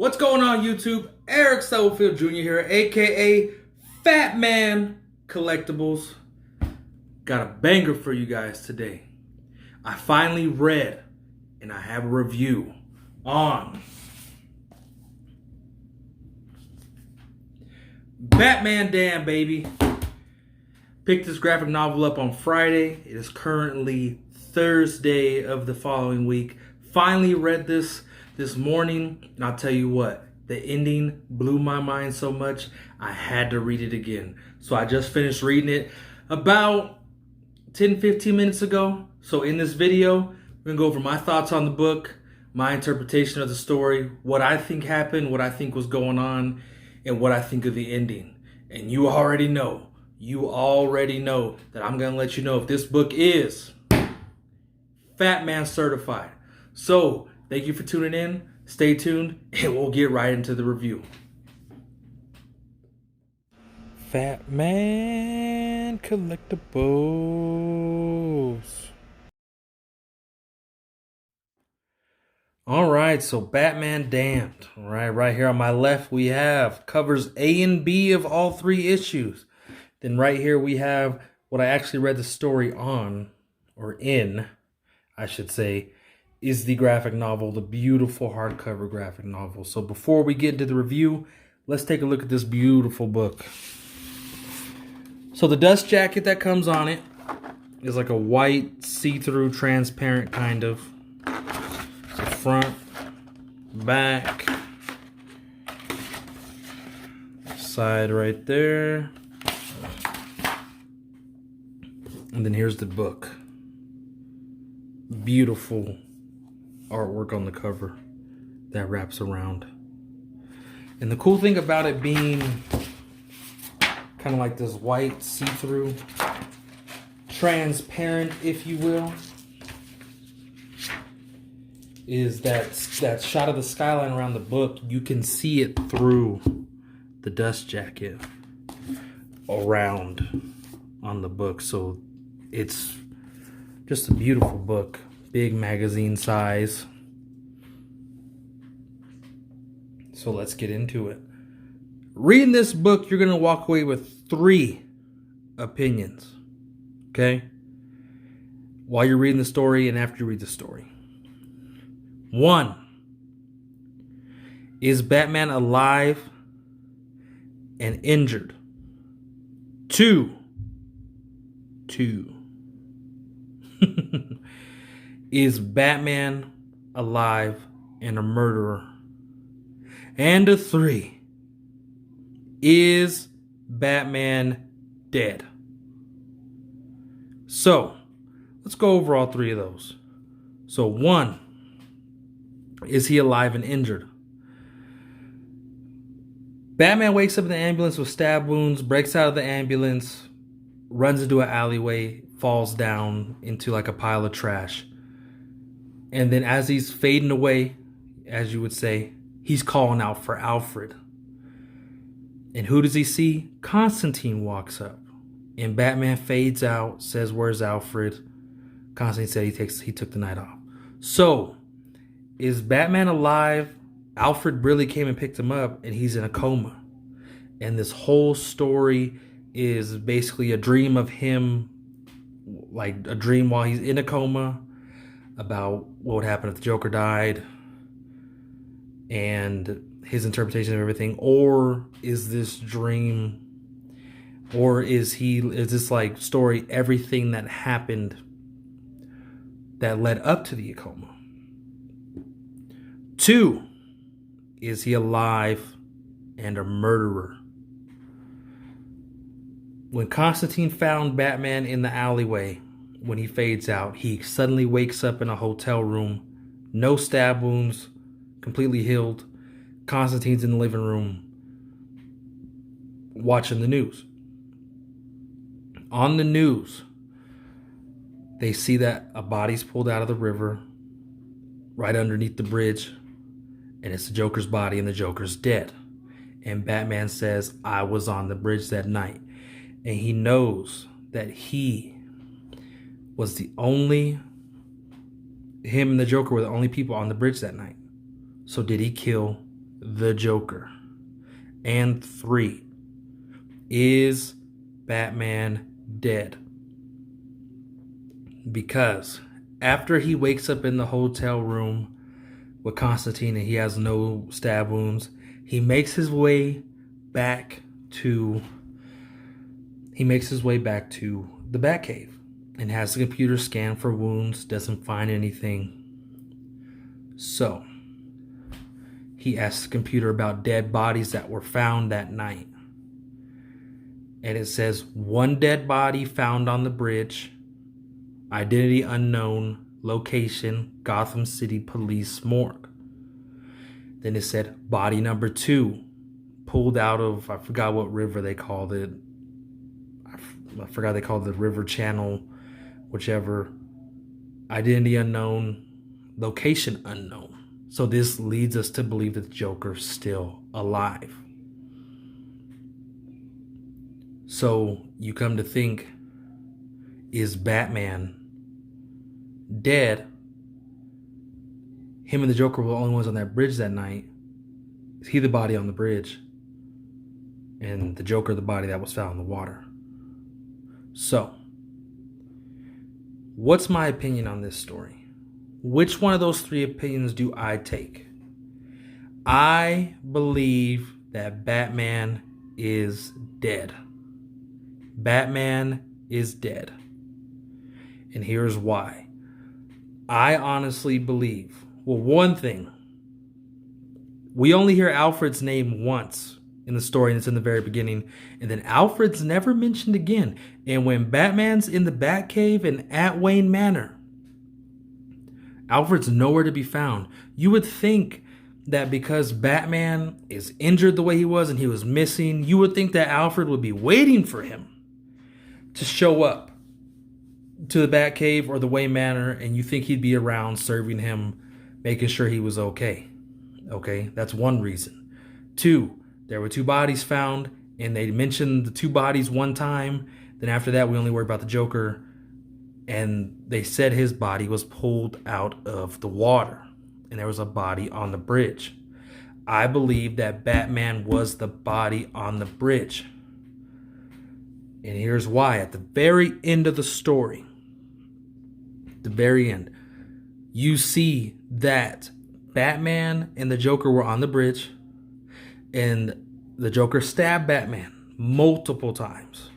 What's going on, YouTube? Eric Stubblefield Jr. here, aka Fat Man Collectibles. Got a banger for you guys today. I finally read and I have a review on Batman Damned, baby. Picked this graphic novel up on Friday. It is currently Thursday of the following week. Finally read this morning, and I'll tell you what, the ending blew my mind so much I had to read it again. So I just finished reading it about 10-15 minutes ago. So in this video, we're gonna go over my thoughts on the book, my interpretation of the story, what I think happened, what I think was going on, and what I think of the ending. And you already know that I'm gonna let you know if this book is Fat Man certified. So thank you for tuning in. Stay tuned and we'll get right into the review. Fat Man Collectibles. All right, so Batman Damned. All right here on my left we have covers A and B of all three issues. Then right here we have what I actually read the story on, or in, I should say, is the graphic novel, the beautiful hardcover graphic novel. So before we get into the review, let's take a look at this beautiful book. So the dust jacket that comes on it is like a white, see-through, transparent kind of. So front, back, side right there. And then here's the book. Beautiful artwork on the cover that wraps around. And the cool thing about it being kind of like this white see-through, transparent, if you will, is that shot of the skyline around the book. You can see it through the dust jacket around on the book. So it's just a beautiful book. Big magazine size. So let's get into it. Reading this book, you're going to walk away with 3 opinions. Okay? While you're reading the story and after you read the story. 1. Is Batman alive and injured? 2. Is Batman alive and a murderer? And 3. Is Batman dead? So, let's go over all 3 of those. So 1, is he alive and injured? Batman wakes up in the ambulance with stab wounds, breaks out of the ambulance, runs into an alleyway, falls down into like a pile of trash. And then as he's fading away, as you would say, he's calling out for Alfred. And who does he see? Constantine walks up. And Batman fades out, says, "Where's Alfred?" Constantine said he took the night off. So, is Batman alive? Alfred really came and picked him up, and he's in a coma. And this whole story is basically a dream of him, like a dream while he's in a coma, about what would happen if the Joker died and his interpretation of everything. Or is this dream, or is this like story everything that happened that led up to the coma? 2, is he alive and a murderer? When Constantine found Batman in the alleyway, when he fades out, he suddenly wakes up in a hotel room, no stab wounds, completely healed. Constantine's in the living room watching the news. On the news, they see that a body's pulled out of the river right underneath the bridge, and it's the Joker's body, and the Joker's dead. And Batman says, "I was on the bridge that night." And he knows that he was him and the Joker were the only people on the bridge that night. So did he kill the Joker? And 3, is Batman dead? Because after he wakes up in the hotel room with Constantine and he has no stab wounds, he makes his way back to the Batcave and has the computer scan for wounds, doesn't find anything. So he asks the computer about dead bodies that were found that night. And it says 1 dead body found on the bridge, identity unknown, location Gotham City Police morgue. Then it said body number 2 pulled out of, I forgot what river they called it. I forgot they called it the river channel, whichever. Identity unknown, location unknown. So this leads us to believe that the Joker's still alive. So you come to think, is Batman dead? Him and the Joker were the only ones on that bridge that night. Is he the body on the bridge? And the Joker the body that was found in the water? So, what's my opinion on this story? Which one of those 3 opinions do I take? I believe that Batman is dead. Batman is dead. And here's why. I honestly believe, well, one thing, we only hear Alfred's name once in the story, and it's in the very beginning, and then Alfred's never mentioned again. And when Batman's in the Batcave and at Wayne Manor, Alfred's nowhere to be found. You would think that because Batman is injured the way he was and he was missing, you would think that Alfred would be waiting for him to show up to the Batcave or the Wayne Manor, and you think he'd be around serving him, making sure he was okay. Okay, that's one reason. 2, there were 2 bodies found, and they mentioned the 2 bodies one time. Then after that, we only worry about the Joker, and they said his body was pulled out of the water, and there was a body on the bridge. I believe that Batman was the body on the bridge. And here's why. At the very end of the story, the very end, you see that Batman and the Joker were on the bridge, and the Joker stabbed Batman multiple times.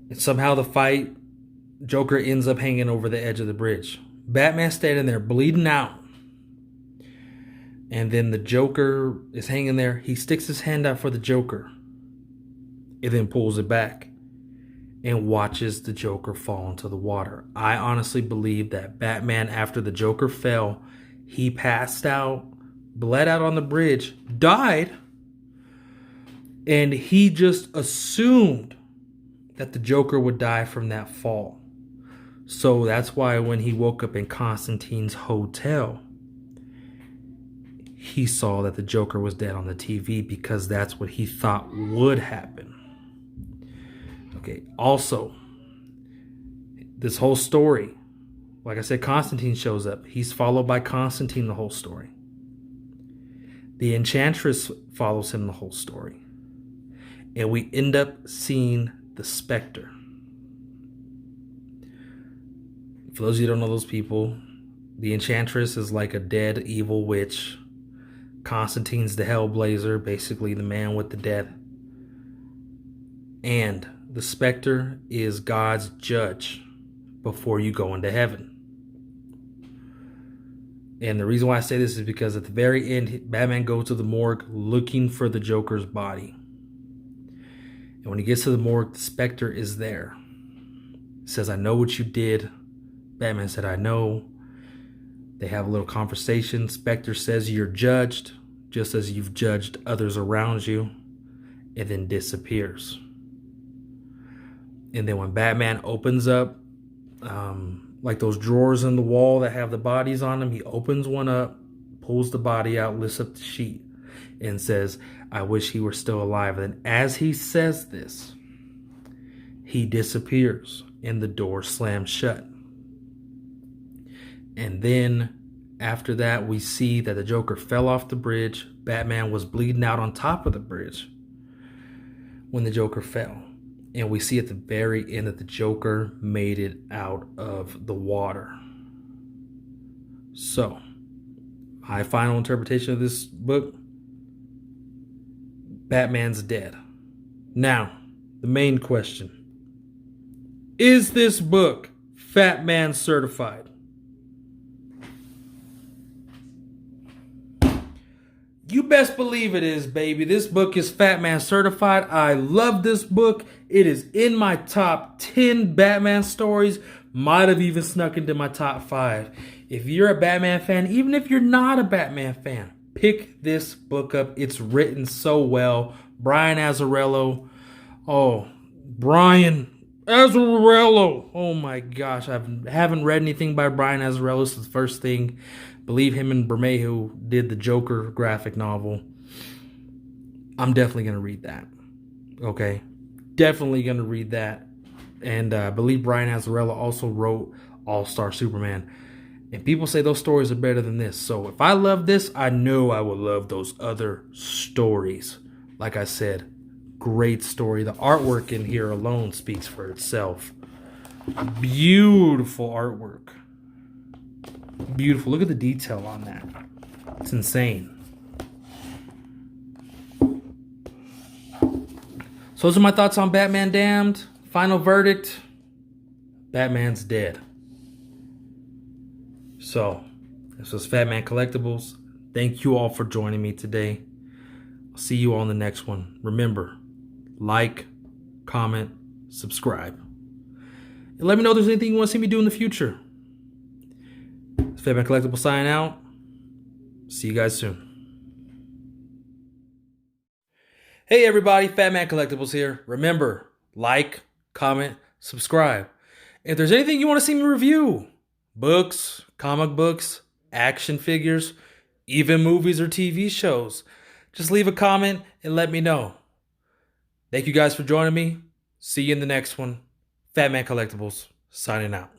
And somehow the fight, Joker ends up hanging over the edge of the bridge. Batman standing there bleeding out. And then the Joker is hanging there. He sticks his hand out for the Joker. And then pulls it back and watches the Joker fall into the water. I honestly believe that Batman, after the Joker fell, he passed out, bled out on the bridge, died, and he just assumed that the Joker would die from that fall. So that's why when he woke up in Constantine's hotel, he saw that the Joker was dead on the TV, because that's what he thought would happen. Okay, also, this whole story, like I said, Constantine shows up. He's followed by Constantine the whole story. The Enchantress follows him the whole story. And we end up seeing the Spectre. For those of you who don't know those people, the Enchantress is like a dead evil witch. Constantine's the Hellblazer, basically the man with the dead. And the Spectre is God's judge before you go into heaven. And the reason why I say this is because at the very end, Batman goes to the morgue looking for the Joker's body. And when he gets to the morgue, the Spectre is there. He says, "I know what you did." Batman said, "I know." They have a little conversation. Spectre says, "You're judged, just as you've judged others around you," and then disappears. And then when Batman opens up, like those drawers in the wall that have the bodies on them, he opens one up, pulls the body out, lifts up the sheet, and says, "I wish he were still alive." And as he says this, he disappears and the door slams shut. And then After that, we see that the Joker fell off the bridge. Batman was bleeding out on top of the bridge when the Joker fell. And we see at the very end that the Joker made it out of the water. So, my final interpretation of this book, Batman's dead. Now, the main question. Is this book Fat Man certified? You best believe it is, baby. This book is Fat Man certified. I love this book. It is in my top 10 Batman stories. Might have even snuck into my top 5. If you're a Batman fan, even if you're not a Batman fan, pick this book up. It's written so well. Brian Azzarello. Oh, Brian Azzarello. Oh my gosh. I haven't read anything by Brian Azzarello. This is the first thing. I believe him and Bermejo did the Joker graphic novel. I'm definitely going to read that. Okay? Definitely going to read that. And I believe Brian Azzarello also wrote All-Star Superman. And people say those stories are better than this. So if I love this, I know I will love those other stories. Like I said, great story. The artwork in here alone speaks for itself. Beautiful artwork. Beautiful. Look at the detail on that. It's insane. So those are my thoughts on Batman Damned. Final verdict. Batman's dead. So, this was Fat Man Collectibles. Thank you all for joining me today. I'll see you on the next one. Remember, like, comment, subscribe. And let me know if there's anything you want to see me do in the future. Fat Man Collectibles signing out. See you guys soon. Hey everybody, Fat Man Collectibles here. Remember, like, comment, subscribe. If there's anything you want to see me review, books, comic books, action figures, even movies or TV shows, just leave a comment and let me know. Thank you guys for joining me. See you in the next one. Fat Man Collectibles signing out.